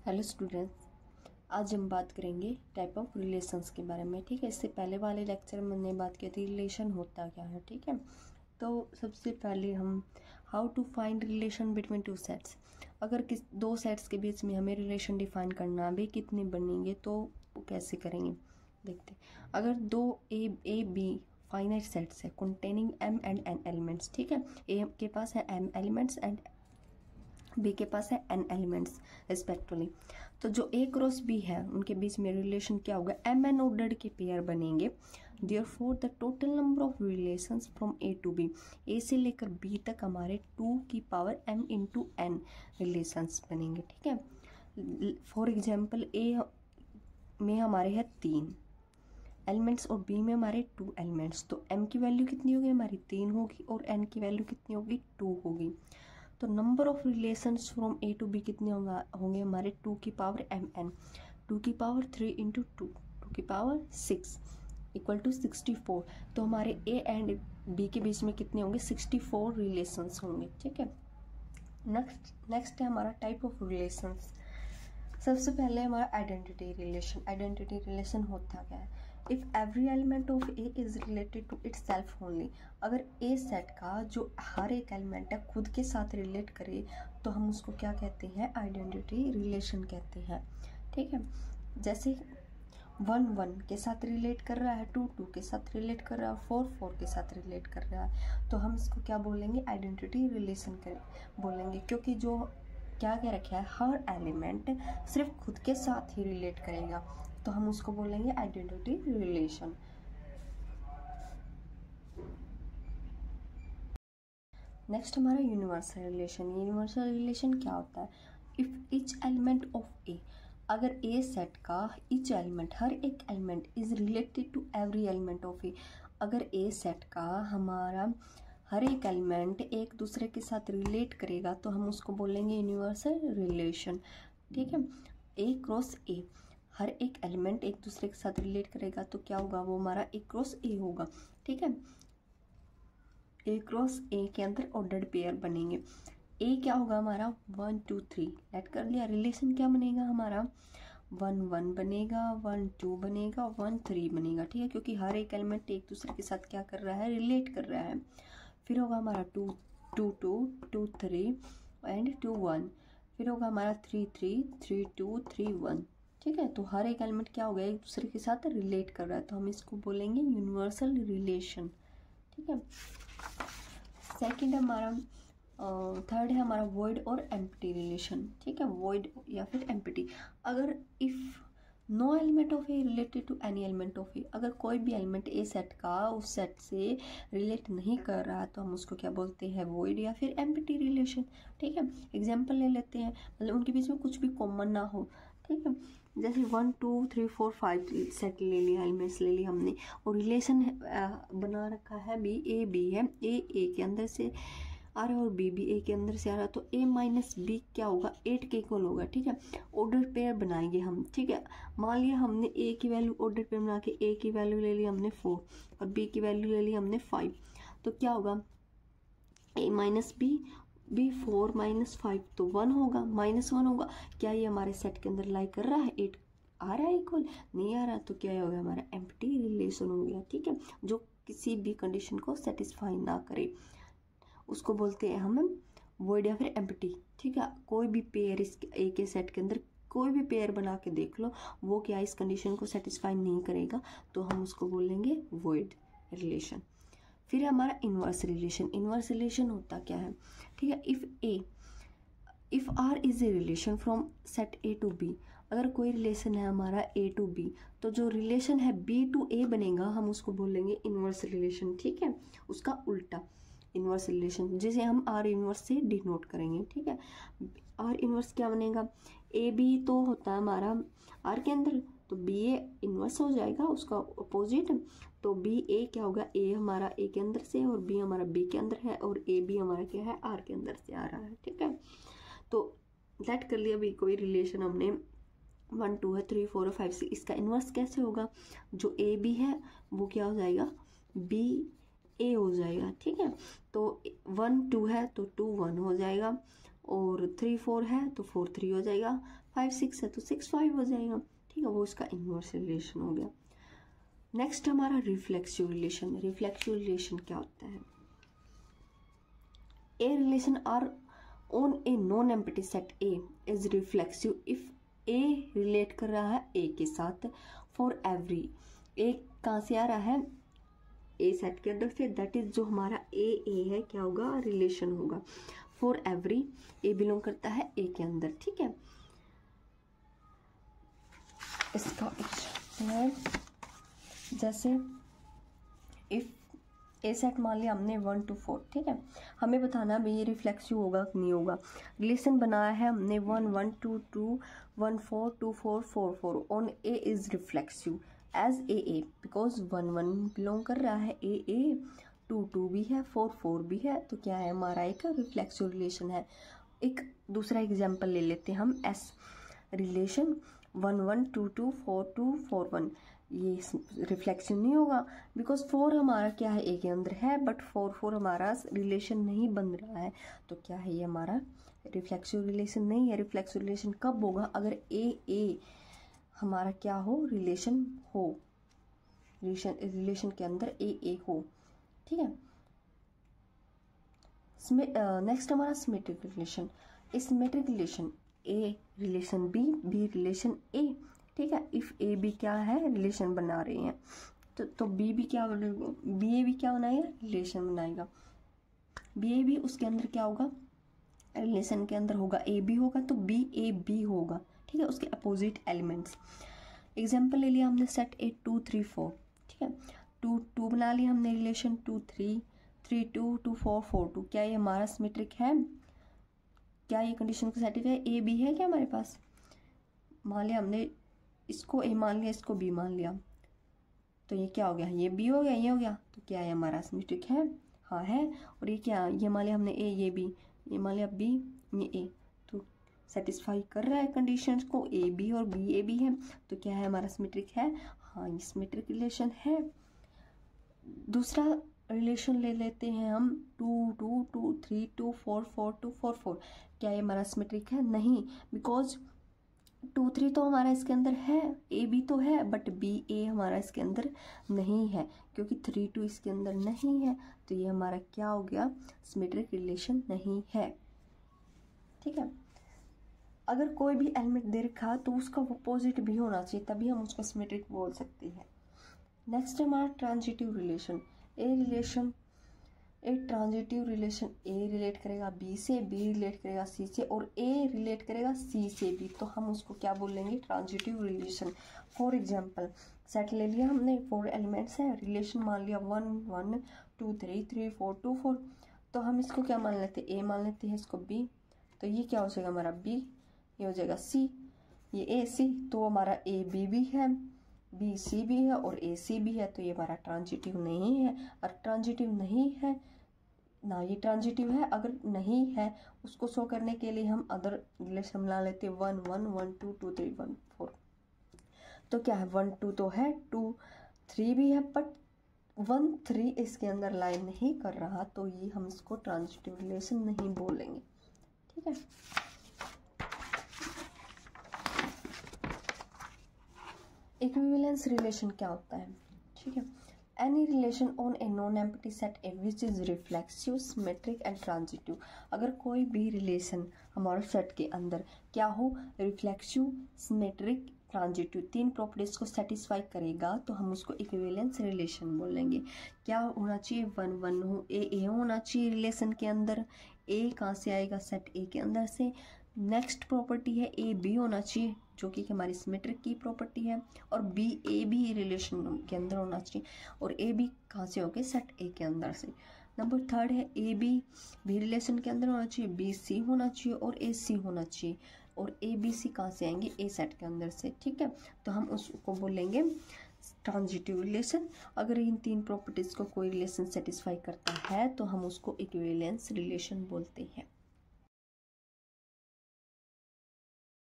Hello students, आज हम बात करेंगे टाइप ऑफ रिलेशंस के बारे में। ठीक है, इससे पहले वाले लेक्चर में हमने बात की थी रिलेशन होता क्या है। ठीक है, तो सबसे पहले हम how to find relation between two sets. अगर किस दो सेट्स के बीच में हमें रिलेशन डिफाइन करना भी कितने बनेंगे तो वो कैसे करेंगे देखते हैं। अगर दो ए बी फाइनाइट सेट्स है containing m and n elements. ठीक है, ए के पास है एम एलिमेंट्स एंड बी के पास है एन एलिमेंट्स रिस्पेक्टिवली, तो जो ए क्रॉस बी है उनके बीच में रिलेशन क्या होगा, एम एन ऑर्डर्ड के पेयर बनेंगे। Therefore the total number of relations from A to B, A से लेकर बी तक हमारे 2 की power m into n relations बनेंगे। ठीक है, फॉर एग्जाम्पल ए में हमारे है 3 एलिमेंट्स और बी में हमारे 2 एलिमेंट्स, तो m की वैल्यू कितनी होगी हमारी 3 होगी और n की वैल्यू कितनी होगी 2 होगी। तो number of relations from A to B कितने होंगे हमारे 2 की पावर एम एन, 2 की पावर 3 इंटू 2 की पावर 6 इक्वल टू 64। तो हमारे ए एंड बी के बीच में कितने होंगे 64 रिलेशंस होंगे। ठीक है, नेक्स्ट है हमारा टाइप ऑफ रिलेशंस। सबसे पहले हमारा आइडेंटिटी रिलेशन। आइडेंटिटी रिलेशन होता क्या है, if every element of A is related to itself only. अगर ए सेट का जो हर एक एलिमेंट है खुद के साथ रिलेट करे तो हम उसको क्या कहते हैं, आइडेंटिटी रिलेशन कहते हैं। ठीक है, जैसे 1 1 के साथ रिलेट कर रहा है, 2 2 के साथ रिलेट कर रहा है, 4 4 के साथ रिलेट कर रहा है, तो हम इसको क्या बोलेंगे, आइडेंटिटी रिलेशन बोलेंगे, क्योंकि जो क्या रखा है हर एलिमेंट सिर्फ खुद के साथ ही रिलेट करेगा, तो हम उसको बोलेंगे आइडेंटिटी रिलेशन। नेक्स्ट हमारा यूनिवर्सल रिलेशन। यूनिवर्सल रिलेशन क्या होता है, if each element of A, अगर ए सेट का ईच एलिमेंट हर एक element is related to every element of A, अगर ए सेट का हमारा हर एक एलिमेंट एक दूसरे के साथ रिलेट करेगा तो हम उसको बोलेंगे यूनिवर्सल रिलेशन। ठीक है, ए क्रॉस ए, हर एक एलिमेंट एक दूसरे के साथ रिलेट करेगा तो क्या होगा, वो हमारा ए क्रॉस ए होगा। ठीक है, ए क्रॉस ए के अंदर ऑर्डर्ड पेयर बनेंगे। ए क्या होगा हमारा 1 2 3 लेट कर लिया, रिलेशन क्या बनेगा हमारा 1 1 बनेगा, 1 2 बनेगा, 1 3 बनेगा। ठीक है, क्योंकि हर एक एलिमेंट एक दूसरे के साथ क्या कर रहा है, रिलेट कर रहा है। फिर होगा हमारा 2 2 2 2 3 एंड 2 1, फिर होगा हमारा 3 3 3 2 3 1। ठीक है, तो हर एक एलिमेंट क्या होगा, एक दूसरे के साथ रिलेट कर रहा है, तो हम इसको बोलेंगे यूनिवर्सल रिलेशन। ठीक है, सेकंड हमारा थर्ड है हमारा वॉइड और एम्प्टी रिलेशन। ठीक है, वॉइड या फिर एम्प्टी, अगर if no element of A related to any element of A, अगर कोई भी एलिमेंट ए सेट का उस सेट से रिलेट नहीं कर रहा तो हम उसको क्या बोलते हैं, वॉइड या फिर एम्प्टी रिलेशन। ठीक है, एग्जांपल ले लेते हैं, मतलब उनके बीच में कुछ भी कॉमन ना हो। ठीक है, जैसे 1 2 3 4 5 सेट ले लिया, एलिमेंट्स ले लिया हमने, और रिलेशन बना रखा है बी है, ए के अंदर से आ रहा है और बी ए के अंदर से आ रहा है, तो ए माइनस बी क्या होगा, 8 के इक्वल होगा। ठीक है, ऑर्डर पेयर बनाएंगे हम। ठीक है, मान लिया हमने ए की वैल्यू ऑर्डर पेयर बना के ए की वैल्यू ले ली हमने 4 और बी की वैल्यू ले ली हमने 5, तो क्या होगा, ए माइनस बी 4 माइनस 5 तो 1 होगा, -1 होगा। क्या ये हमारे सेट के अंदर लाई कर रहा है, 8 आ रहा है इक्वल, नहीं आ रहा, तो क्या होगा हमारा एम्प्टी रिलेशन हो गया। ठीक है, जो किसी भी कंडीशन को सेटिस्फाई ना करे उसको बोलते हैं हम वॉइड या फिर एम्प्टी। ठीक है, कोई भी पेयर इस ए के सेट के अंदर कोई भी पेयर बना के देख लो, वो क्या इस कंडीशन को सेटिस्फाई नहीं करेगा तो हम उसको बोलेंगे वॉइड रिलेशन। फिर हमारा इनवर्स रिलेशन। इनवर्स रिलेशन होता क्या है, ठीक है, if R is a relation from set A to B, अगर कोई रिलेशन है हमारा ए टू बी तो जो रिलेशन है बी टू ए बनेगा हम उसको बोलेंगे इनवर्स रिलेशन। ठीक है, उसका उल्टा इनवर्स रिलेशन, जिसे हम आर इनवर्स से डिनोट करेंगे। ठीक है, आर इनवर्स क्या बनेगा, ए बी तो होता है हमारा आर के अंदर, तो बी ए इनवर्स हो जाएगा उसका अपोजिट, तो बी ए क्या होगा, ए हमारा ए के अंदर से और बी हमारा बी के अंदर है और ए बी हमारा क्या है, आर के अंदर से आ रहा है। ठीक है, तो लेट कर लिया अभी कोई रिलेशन हमने 1 2 है 3 4 5 6, इसका इनवर्स कैसे होगा, जो ए बी है वो क्या हो जाएगा, बी ए हो जाएगा। ठीक है, तो 1 2 है तो 2 1 हो जाएगा और 3 4 है तो 4 3 हो जाएगा, 5 6 है तो 6 5 हो जाएगा, ठीक है, वो इसका इन्वर्स रिलेशन हो गया। नेक्स्ट हमारा रिफ्लेक्सिव रिलेशन। रिफ्लेक्सिव रिलेशन क्या होता है? A relation R on a non empty set A is reflexive if a relate कर रहा है ए के साथ फॉर एवरी, ए कहाँ से आ रहा है? ए सेट के अंदर से, दैट इज जो हमारा ए है क्या होगा? रिलेशन होगा। फॉर एवरी, ए बिलोंग करता है ए के अंदर, ठीक है। इसका एग्जांपल है जैसे इफ ए सेट मान लिया हमने 1 to 4, ठीक है, हमें बताना भाई ये रिफ्लेक्सिव होगा कि नहीं होगा। रिलेशन बनाया है हमने 1 1 2 2 1 4 2 4 4 4 on A is reflexive as A because 1 1 belong कर रहा है ए 2 2 भी है 4 4 भी है, तो क्या है हमारा एक रिफ्लेक्सिव रिलेशन है। एक दूसरा एग्जाम्पल ले लेते हैं हम, एस रिलेशन 1 1 2 2 4 2 4 1, ये रिफ्लेक्शन नहीं होगा बिकॉज 4 हमारा क्या है ए के अंदर है, बट 4 4 हमारा रिलेशन नहीं बन रहा है, तो क्या है ये हमारा रिफ्लेक्सिव रिलेशन नहीं है। रिफ्लेक्सिव रिलेशन कब होगा? अगर ए हमारा क्या हो? रिलेशन हो, रिलेशन के अंदर ए हो, ठीक है। नेक्स्ट हमारा symmetric relation. Symmetric relation a relation B relation ए, ठीक है। इफ ए बी क्या है? रिलेशन बना रहे हैं, तो बी भी क्या बनाएगा? रिलेशन बनाएगा। बी ए बी उसके अंदर क्या होगा? रिलेशन के अंदर होगा ए बी होगा, तो बी ए बी होगा, ठीक है, उसके अपोजिट एलिमेंट्स। एग्जाम्पल ले लिया हमने सेट ए 2 3 4, ठीक है, 2 2 बना लिया हमने रिलेशन, 2 3 3 2 2 4 4 2, क्या ये हमारा सिमेट्रिक है? क्या ये कंडीशन को सेटिस्फाई? ए बी है क्या हमारे पास? मान लिया हमने इसको ए मान लिया, इसको बी मान लिया, तो ये क्या हो गया? ये बी हो गया, ये हो गया, तो क्या है हमारा सिमेट्रिक है? हाँ है। और ये क्या? ये मान लिया हमने ए, ये बी, ये मान लिया बी, ये ए, तो सेटिस्फाई कर रहा है कंडीशंस को, ए बी और बी ए बी है, तो क्या है हमारा सिमेट्रिक है? हाँ, ये सिमेट्रिक रिलेशन है। दूसरा रिलेशन ले लेते हैं हम 2 2 2 3 2 4 4 2 4 4, क्या ये हमारा सिमेट्रिक है? नहीं, बिकॉज 2 3 तो हमारा इसके अंदर है, ए बी तो है, बट बी ए हमारा इसके अंदर नहीं है, क्योंकि 3 2 इसके अंदर नहीं है, तो ये हमारा क्या हो गया? सिमेट्रिक रिलेशन नहीं है, ठीक है। अगर कोई भी एलिमेंट दे रखा तो उसका अपोजिट भी होना चाहिए, तभी हम उसको सिमेट्रिक बोल सकते हैं। नेक्स्ट हमारा ट्रांजिटिव रिलेशन। ए ट्रांजिटिव रिलेशन, ए रिलेट करेगा बी से, बी रिलेट करेगा सी से, और ए रिलेट करेगा सी से भी, तो हम उसको क्या बोलेंगे? Transitive relation. For example set ले लिया हमने, 4 एलिमेंट्स हैं, रिलेशन मान लिया 1 1 2 3 3 4 2 4, तो हम इसको क्या मान लेते हैं? ए मान लेते हैं, इसको बी, तो ये क्या हो जाएगा हमारा? बी, ये हो जाएगा सी, ये ए सी, तो हमारा ए बी भी है, बी सी भी है और ए सी भी है, तो ये हमारा ट्रांजिटिव नहीं है। और ट्रांजिटिव नहीं है ना, ये ट्रांजिटिव है। अगर नहीं है उसको शो करने के लिए हम अदर रिलेशन बना लेते हैं, 1 1 1 2 2 3 1 4, तो क्या है? 1 2 तो है, 2 3 भी है, बट 1 3 इसके अंदर लाइन नहीं कर रहा, तो ये हम इसको ट्रांजिटिव रिलेशन नहीं बोलेंगे, ठीक है। इक्विवेलेंस रिलेशन क्या होता है? ठीक है, any relation on a non empty set A which is reflexive, symmetric and transitive. अगर कोई भी रिलेशन हमारे सेट के अंदर क्या हो? रिफ्लेक्सिव, सिमेट्रिक, ट्रांजिटिव, 3 प्रॉपर्टीज को सेटिस्फाई करेगा, तो हम उसको इक्विवेलेंस रिलेशन बोलेंगे। क्या होना चाहिए? 1 1 हो, ए होना चाहिए रिलेशन के अंदर, ए कहाँ से आएगा? सेट ए के अंदर से। नेक्स्ट प्रॉपर्टी है ए बी होना चाहिए, जो कि हमारी सिमेट्रिक की प्रॉपर्टी है, और बी ए भी रिलेशन के अंदर होना चाहिए, और ए बी कहाँ से हो गए? सेट ए के अंदर से। नंबर 3 है ए बी भी रिलेशन के अंदर होना चाहिए, बी सी होना चाहिए और ए सी होना चाहिए, और ए बी सी कहाँ से आएंगे? ए सेट के अंदर से, ठीक है। तो हम उसको बोलेंगे ट्रांजिटिव रिलेशन। अगर इन 3 प्रॉपर्टीज को कोई रिलेशन सेटिस्फाई करता है तो हम उसको इक्विवेलेंस रिलेशन बोलते हैं।